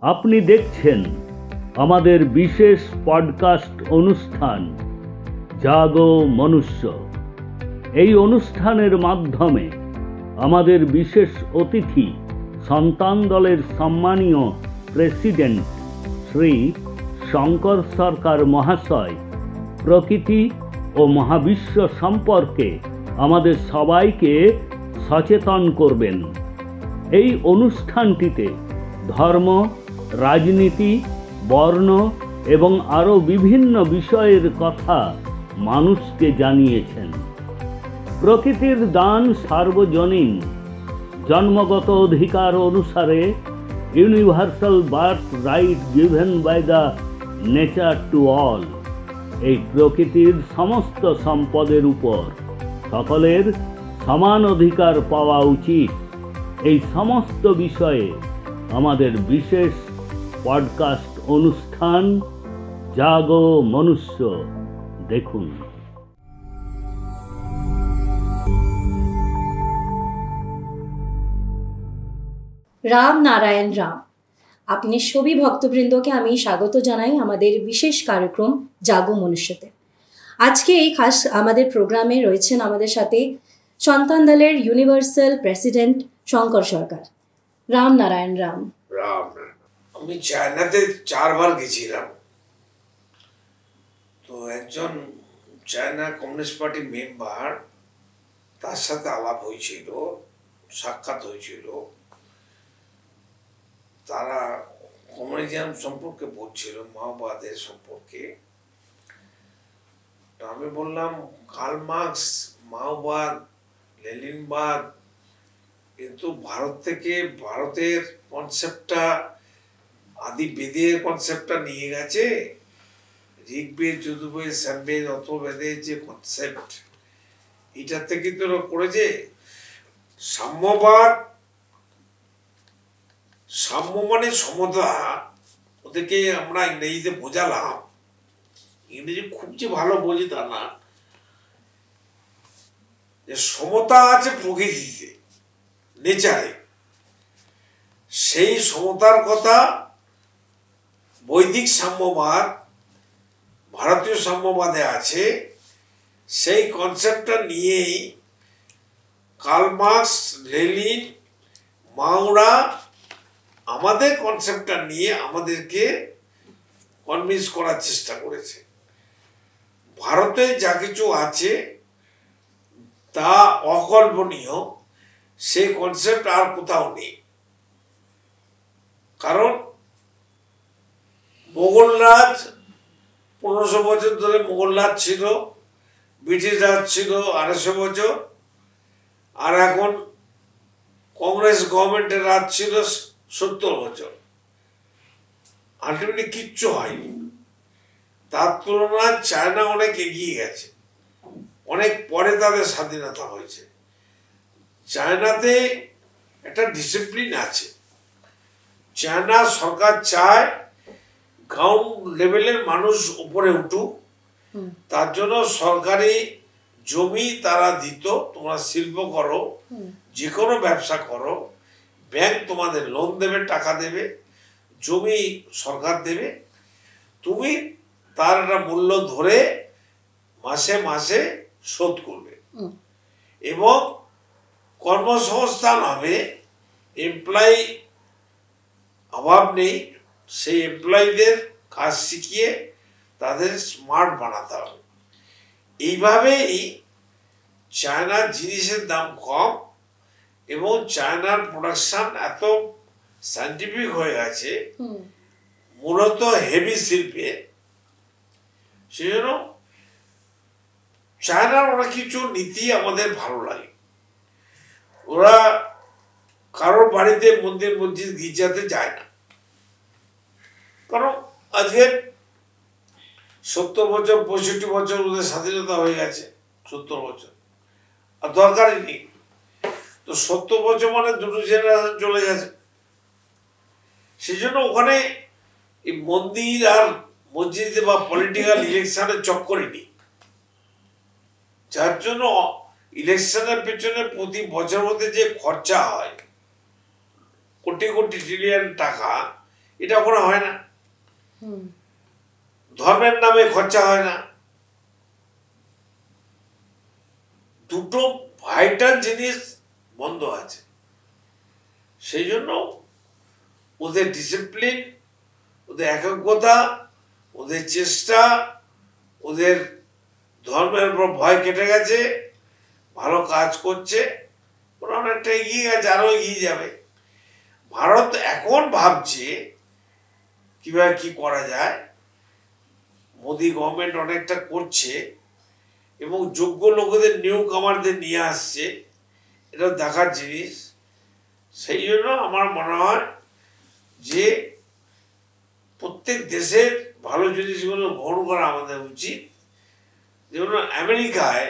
আপনি দেখছেন আমাদের বিশেষ পডকাস্ট অনুষ্ঠান জাগো মনুষ্য। এই অনুষ্ঠানের মাধ্যমে আমাদের বিশেষ অতিথি সন্তান দলের সম্মানীয় প্রেসিডেন্ট শ্রী শঙ্কর সরকার মহাশয় প্রকৃতি ও মহাবিশ্ব সম্পর্কে আমাদের সবাইকে সচেতন করবেন। এই অনুষ্ঠানটিতে ধর্ম, রাজনীতি, বর্ণ এবং আরও বিভিন্ন বিষয়ের কথা মানুষকে জানিয়েছেন। প্রকৃতির দান সার্বজনীন, জন্মগত অধিকার অনুসারে universal birth right given by the nature to all. এই প্রকৃতির সমস্ত সম্পদের উপর সকলের সমান অধিকার পাওয়া উচিত। এই সমস্ত বিষয়ে আমাদের বিশেষ পডকাস্ট অনুষ্ঠান জাগো মনুষ্য দেখুন। রাম নারায়ণ রাম। আপনি সবই ভক্তবৃন্দকে আমি স্বাগত জানাই আমাদের বিশেষ কার্যক্রম জাগো মনুষ্যতে। আজকে এই খাস আমাদের প্রোগ্রামে রয়েছেন আমাদের সাথে সন্তান দলের ইউনিভার্সাল প্রেসিডেন্ট শঙ্কর সরকার। রাম নারায়ণ রাম। রাম, আমি চায়নাতে 4 বার গেছিলাম। তো একজন চায়না কমিউনিস্ট পার্টির মেম্বার, তার সাথে আলাপ হয়েছিল, সাক্ষাৎ হয়েছিল। তারা কমিউনিজম সম্পর্কে বলছিল, মাওবাদের সম্পর্কে। তো আমি বললাম কার্ল মার্কস, মাওবাদ, লেনিনবাদ কিন্তু ভারত থেকে, ভারতের কনসেপ্টটা, আদি বেদের কনসেপ্টটা নিয়ে গেছে। ঋগ্বেদ, যজুর্বেদ, সামবেদ, অথর্ববেদের যে কনসেপ্ট, এটা থেকে তো করেছে। সাম্যবাদ, সাম্য মানে সমতা, ওদেরকে আমরা ইংরেজিতে বোঝালাম। ইংরেজি খুব যে ভালো বোঝে তা না, যে সমতা আছে প্রকৃতিতে, নেচারে, সেই সমতার কথা বৈদিক সাম্যবাদ, ভারতীয় সাম্যবাদে আছে। সেই কনসেপ্টটা নিয়েই কার্ল মার্কস, লেনিন, মাওরা আমাদের কনসেপ্টটা নিয়ে আমাদেরকে কনভিন্স করার চেষ্টা করেছে। ভারতে যা কিছু আছে তা অকল্পনীয়, সেই কনসেপ্ট আর কোথাও নেই। কারণ মোগল রাজ 1500 বছর ধরে মোগল রাজ ছিল, ব্রিটিশ রাজ ছিল 250 বছর, আর এখন কংগ্রেস গভর্নমেন্টের রাজ ছিল 70 বছর। আলটিমেটলি কিচ্ছু হয়নি। তার তুলনায় চায়না অনেক এগিয়ে গেছে, অনেক পরে তাদের স্বাধীনতা হয়েছে। চায়নাতে একটা ডিসিপ্লিন আছে। চায়না সরকার চায় গ্রাউন্ড লেভেলের মানুষ উপরে উঠুক, তার জন্য সরকারি জমি তারা দিত। তোমরা শিল্প করো, যে কোনো ব্যবসা করো, ব্যাংক তোমাদের লোন দেবে, টাকা দেবে, জমি সরকার দেবে, তুমি তার একটা মূল্য ধরে মাসে মাসে শোধ করবে এবং কর্মসংস্থান হবে। এমপ্লয়ি অভাব নেই, সেই এমপ্লয়ীদের কাজ শিখিয়ে তাদের স্মার্ট বানাতে হবে। এইভাবেই চায়নার জিনিসের দাম কম এবং চায়নার প্রোডাকশন এত সাইন্টিফিক হয়ে গেছে, মূলত হেভি শিল্পে। সেজন্য চায়নার অনেক কিছু নীতি আমাদের ভালো লাগে। ওরা কারোর বাড়িতে মন্দির, মসজিদ, গির্জাতে যায় না। কারণ আজকে 70 বছর, 65 বছর ওদের স্বাধীনতা হয়ে গেছে, 70 বছর, আর দরকারই নেই। তো 70 বছর মানে 2 জেনারেশন চলে গেছে। সেই জন্য ওখানে এই মন্দির আর মসজিদে বা পলিটিক্যাল ইলেকশনের চক্করই নেই। যার জন্য ইলেকশনের পেছনে প্রতি বছর মধ্যে যে খরচা হয় কোটি কোটি ট্রিলিয়ন টাকা, এটা কোনো হয় না, ধর্মের নামে খরচা হয় না। দুটো ভাইটাল জিনিস বন্ধ আছে। সেই জন্য ওদের ডিসিপ্লিন, ওদের একাগ্রতা, ওদের চেষ্টা, ওদের ধর্মের উপর ভয় কেটে গেছে, ভালো কাজ করছে, ওরা অনেকটা এগিয়ে গেছে, আরো এগিয়ে যাবে। ভারত এখন ভাবছে কিভাবে কি করা যায়। মোদি গভর্নমেন্ট অনেকটা করছে এবং যোগ্য লোকেদের নিউ কামারদের নিয়ে আসছে, এটা দেখার জিনিস। সেই জন্য আমার মনে হয় যে প্রত্যেক দেশের ভালো জিনিসগুলো গ্রহণ করা আমাদের উচিত। যেমন আমেরিকায়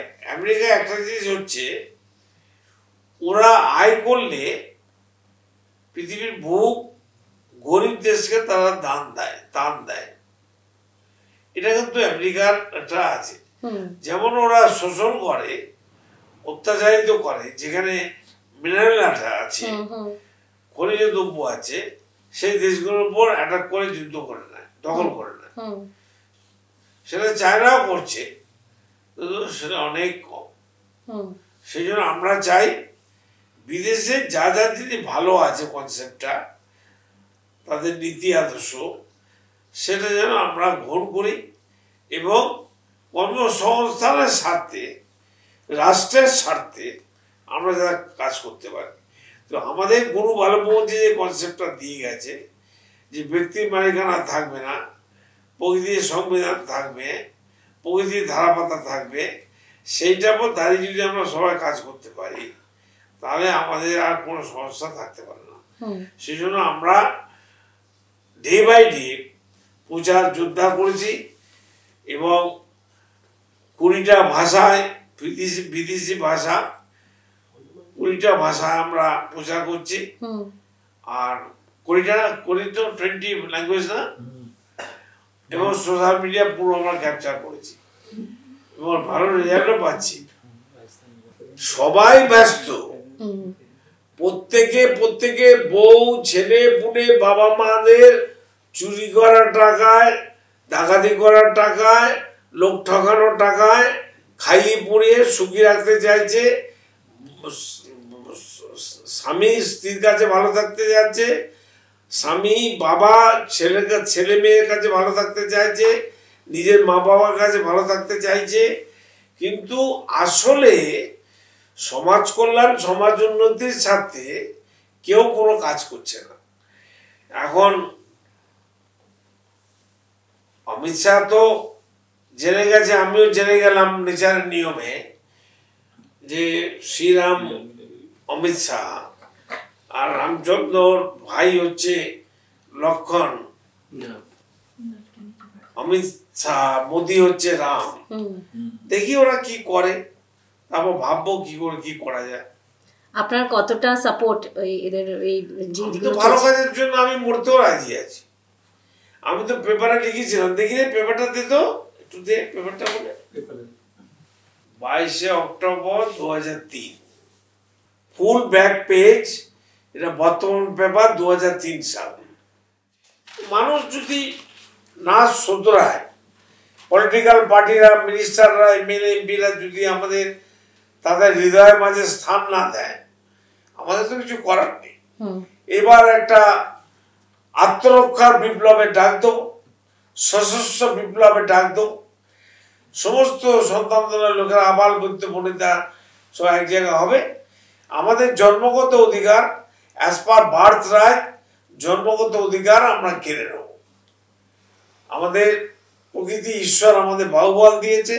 একটা জিনিস হচ্ছে, ওরা আয় করলে পৃথিবীর বহু গরিব দেশকে তারা দান দেয়। এটা কিন্তু আমেরিকার একটা আছে। যেমন ওরা শোষণ করে, অত্যাচারিত করে, যেখানে মিনারেল আছে, খনিজ দ্রব্য আছে, সেই দেশগুলোর উপর অ্যাটাক করে যুদ্ধ করে নেয়, দখল করে নেয়। সেটা চায়নাও করছে, সেটা অনেক কম। সেই জন্য আমরা চাই বিদেশে যা যা যদি ভালো আছে কনসেপ্টটা, তাদের নীতি আদর্শ, সেটা যেন আমরা গ্রহণ করি এবং কর্মসংস্থানের স্বার্থে, রাষ্ট্রের স্বার্থে আমরা যারা কাজ করতে পারি। তো আমাদের গুরু বালপ্রভুজি যে কনসেপ্টটা দিয়ে গেছে যে ব্যক্তির মালিকানা থাকবে না, প্রকৃতির সংবিধান থাকবে, প্রকৃতির ধারাপাতা থাকবে, সেইটার পর দাঁড়িয়ে যদি আমরা সবাই কাজ করতে পারি, তাহলে আমাদের আর কোনো সমস্যা থাকতে পারে না। সেই জন্য আমরা ডে বাই ডে প্রচার যোদ্ধা করেছি এবং 20টা ভাষায়, বিদেশি ভাষা 20টা ভাষায় আমরা প্রচার করছি। আর 20 ল্যাঙ্গুয়েজ না, এবং সোশ্যাল মিডিয়া পুরো আমরা ক্যাপচার করেছি এবং ভালো রেজাল্টও পাচ্ছি। সবাই ব্যস্ত, প্রত্যেকে বউ, ছেলে পুলে, বাবা মাদের চুরি করার টাকায়, ডাকাতি করার টাকায়, লোক ঠকানোর টাকায় খাইয়ে পড়িয়ে সুখী রাখতে চাইছে। স্বামী স্ত্রীর কাছে ভালো থাকতে যাচ্ছে, স্বামী বাবা ছেলে মেয়ের কাছে ভালো থাকতে চাইছে, নিজের মা বাবার কাছে ভালো থাকতে চাইছে, কিন্তু আসলে সমাজ কল্যাণ, সমাজ উন্নতির স্বার্থে কেউ কোনো কাজ করছে না। এখন অমিত শাহ তো জেনে গেছে, আমিও জেনে গেলাম নেচারের নিয়মে, যে শ্রীরাম অমিত শাহ আর রামচন্দ্রর ভাই হচ্ছে লক্ষণ, অমিত শাহ, মোদি হচ্ছে রাম। দেখি ওরা কি করে, তারপর ভাববো কি করে কি করা যায়। আপনার কতটা সাপোর্ট এদের এই ভালো কাজের জন্য আমি মরতেও রাজি আছি। আমি তো পেপারে লিখেছিলাম, দেখি পেপারটা দে তো, একটু দে পেপারটা বলে। 22শে অক্টোবর 2003, ফুল ব্যাক পেজ, এটা বর্তমান পেপার 2003 সাল। মানুষ যদি না শুধরায়, পলিটিক্যাল পার্টিরা, মিনিস্টাররা, এমএলএ এমপিরা যদি আমাদের তাদের হৃদয়ের মাঝে স্থান না দেয়, আমাদের তো কিছু করার নেই। এবার একটা আত্মরক্ষার বিপ্লবের ডাক দেবো, সশস্ত্র বিপ্লবের ডাক দেবো। সমস্ত সন্তানদের লোকেরা, আবাল বৃদ্ধ বনিতা সব এক জায়গা হবে। আমাদের জন্মগত অধিকার, অ্যাজ পার বার্থ রাইট, জন্মগত অধিকার আমরা কেড়ে নেব। আমাদের প্রকৃতি, ঈশ্বর আমাদের বাহুবল দিয়েছে,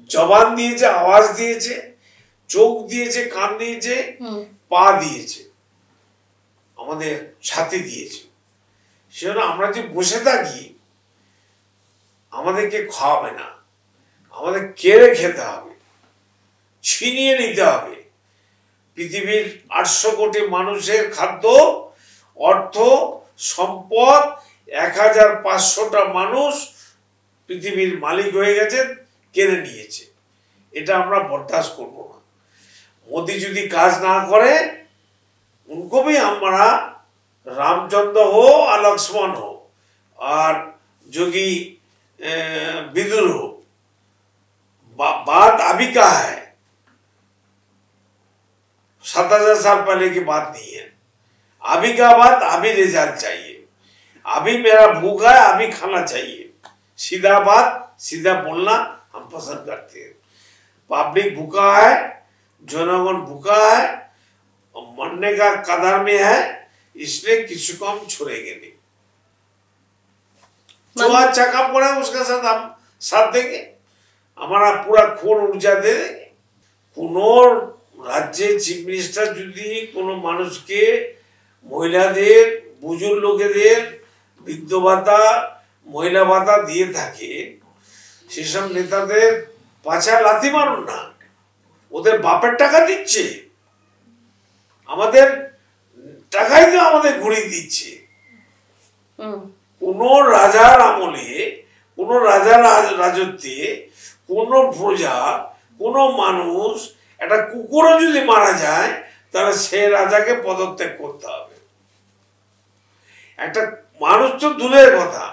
জবান দিয়েছে, আওয়াজ দিয়েছে, চোখ দিয়েছে, কান দিয়েছে, পা দিয়েছে, আমাদের ছাতি দিয়েছে। সেজন্য আমরা যে বসে থাকি, আমাদেরকে খাওয়াবে না, আমাদের কেড়ে খেতে হবে, ছিনিয়ে নিতে হবে। পৃথিবীর 800 কোটি মানুষের খাদ্য, অর্থ, সম্পদ, 1500টা মানুষ পৃথিবীর মালিক হয়ে গেছেন, কেড়ে নিয়েছে। এটা আমরা বরদাস্ত করব না। মোদি যদি কাজ না করে, उनको भी हमारा रामचंद्र हो और लक्ष्मण हो और जोगी विदुर हो, बात अभी का है, 7000 साल पहले की बात नहीं है। अभी का बात अभी रिजल्ट चाहिए, अभी मेरा भूख है, अभी खाना चाहिए। सीधा बात, सीधा बोलना हम पसंद करते हैं। पब्लिक भूखा है, जनगण भूखा है, मरने का कदर में है, इसलिए किसी को हम छोड़ेंगे नहीं। जो अच्छा काम करे उसका साथ हम साथ देंगे, हमारा पूरा खून ऊर्जा दे देंगे। কোনো রাজ্যে চিফ মিনিস্টার যদি কোনো মানুষকে, মহিলাদের, বুজুর্গ লোকেদের বৃদ্ধ ভাতা, মহিলা ভাতা দিয়ে থাকে, সেসব নেতাদের পাছা লাথি মারুন না, ওদের বাপের টাকা দিচ্ছে, আমাদের টাকাই তো আমাদের ঘুরিয়ে দিচ্ছে। কোন রাজার আমলে, কোন রাজার রাজত্বে, কোন প্রজা, কোন মানুষ, একটা কুকুরও যদি মারা যায় তাহলে সে রাজাকে পদত্যাগ করতে হবে। একটা মানুষ তো দূরের কথা,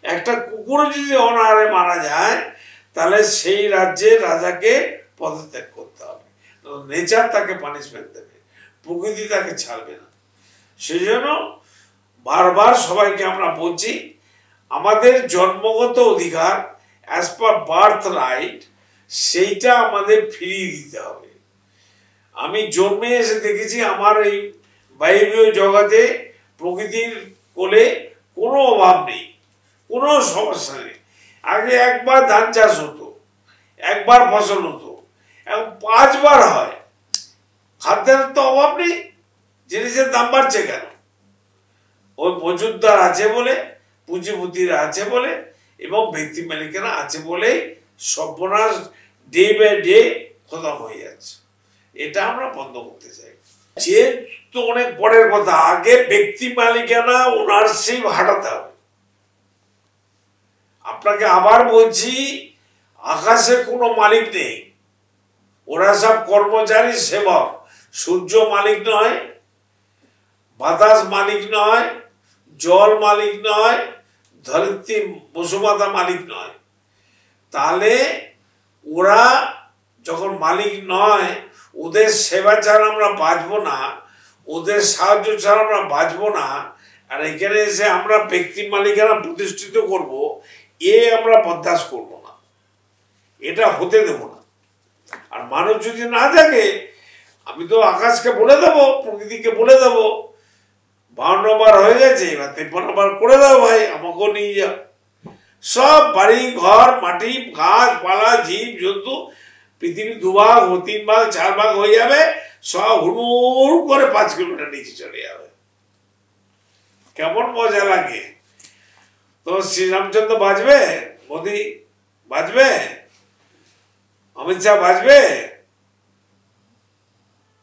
একটা কুকুরও যদি অনাহারে মারা যায় তাহলে সেই রাজ্যের রাজাকে পদত্যাগ করতে হবে। নেচার তাকে পানিশমেন্ট দেবে, প্রকৃতি তাকে ছাড়বে না। সেই জন্য বারবার সবাইকে আমরা বলছি, আমাদের জন্মগত অধিকার অ্যাজ পার বার্থ রাইট, সেইটা আমাদের ফিরিয়ে দিতে হবে। আমি জন্মে এসে দেখেছি আমার এই বায়বীয় জগতে প্রকৃতির কোলে কোনো অভাব নেই, কোনো সমস্যা নেই। আগে একবার ধান চাষ হতো, একবার ফসল হতো, এখন 5 বার হয়। খাদ্যের তো অভাব নেই, জিনিসের দাম বাড়ছে কেন? ওই মজুদদার আছে বলে, পুঁজিপতিরা আছে বলে এবং ব্যক্তি মালিকেরা আছে বলেই সর্বনাশ ডে বাই ডে খতম হয়ে যাচ্ছে। এটা আমরা বন্ধ করতে চাই। যে তো অনেক পরের কথা, আগে ব্যক্তি মালিকানা ওনারশিপ হাঁটাতে হবে। আপনাকে আবার বলছি, আকাশে কোনো মালিক নেই, ওরা সব কর্মচারী সেবক। সূর্য মালিক নয়, বাতাস মালিক নয়, জল মালিক নয়, ধরিত্রী বসুমাতা মালিক নয়। তাহলে ওরা যখন মালিক নয়, ওদের সেবা ছাড়া আমরা বাঁচবো না, ওদের সাহায্য ছাড়া আমরা বাঁচবো না। আর এখানে এসে আমরা ব্যক্তি মালিকানা প্রতিষ্ঠিত করব, আমরা বরদাস্ত করবো না, এটা হতে দেব না। আর মানুষ যদি না থাকে, আমি তো আকাশকে বলে দেবো, প্রকৃতিকে বলে দেবো 52 বার হয়ে গেছে, এবার 53 বার করে দাও ভাই, আমাকেও নিয়ে যাও। সব বাড়ি ঘর, মাটি, গাছপালা, জীব জন্তু, পৃথিবী 2 ভাগ, 3 ভাগ, 4 ভাগ হয়ে যাবে, সব হুড়মুড় করে 5 কিলোমিটার নিচে চলে যাবে। কেমন মজা লাগে। তো শ্রীরামচন্দ্র বাঁচবে, মোদী বাঁচবে, অমিত শাহ বাঁচবে,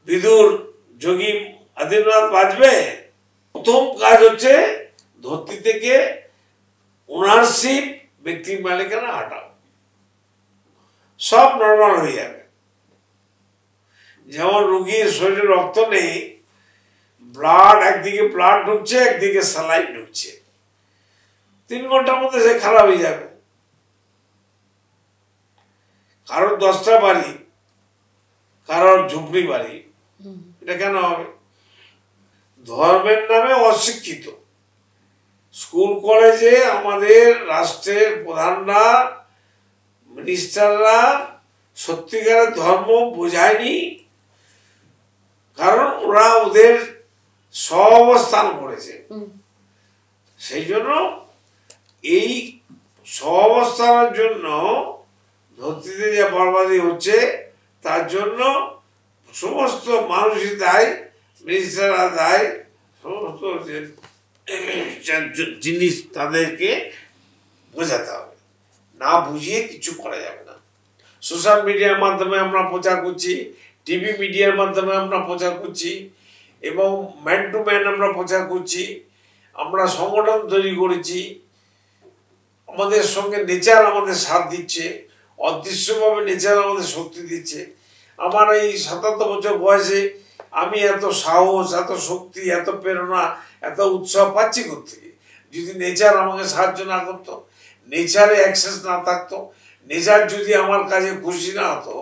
বিদুর, যোগী আদিত্যনাথ বাঁচবে। প্রথম কাজ হচ্ছে ধরতি থেকে ওনারশিপ, ব্যক্তি মালিকানা হাঁটাও, সব নর্মাল হয়ে যাবে। যেমন রোগীর শরীরে রক্ত নেই, ব্লাড, একদিকে ব্লাড ঢুকছে, একদিকে স্যালাইন ঢুকছে, 3 ঘন্টার মধ্যে সে খারাপ হয়ে যাবে। কারোর 10টা বাড়ি, কারোর ঝুপড়ি বাড়ি, এটা কেন হবে? ধর্মের নামে অশিক্ষিত। স্কুল কলেজে আমাদের রাষ্ট্রের প্রধানরা, মিনিস্টাররা সত্যিকারের ধর্ম বোঝায়নি, কারণ ওরা ওদের সহাবস্থান করেছে। সেই জন্য এই সহাবস্থানের জন্য ধরতিতে যে বরবাদি হচ্ছে, তার জন্য সমস্ত মানুষই দায়ী, মিনিস্টাররা দায়ী, সমস্ত জিনিস তাদেরকে বোঝাতে হবে, না বুঝিয়ে কিছু করা যাবে না। সোশ্যাল মিডিয়ার মাধ্যমে আমরা প্রচার করছি, টিভি মিডিয়ার মাধ্যমে আমরা প্রচার করছি এবং ম্যান টু ম্যান আমরা প্রচার করছি। আমরা সংগঠন তৈরি করেছি, আমাদের সঙ্গে নেচার আমাদের সাথ দিচ্ছে, অদৃশ্যভাবে নেচার আমাদের শক্তি দিচ্ছে। আমার এই 77 বছর বয়সে আমি এত সাহস, এত শক্তি, এত প্রেরণা, এত উৎসাহ পাচ্ছি কোত্থেকে? যদি নেচার আমাকে সাহায্য না করতো, নেচারে অ্যাক্সেস না থাকতো, নেচার যদি আমার কাজে খুশি না হতো,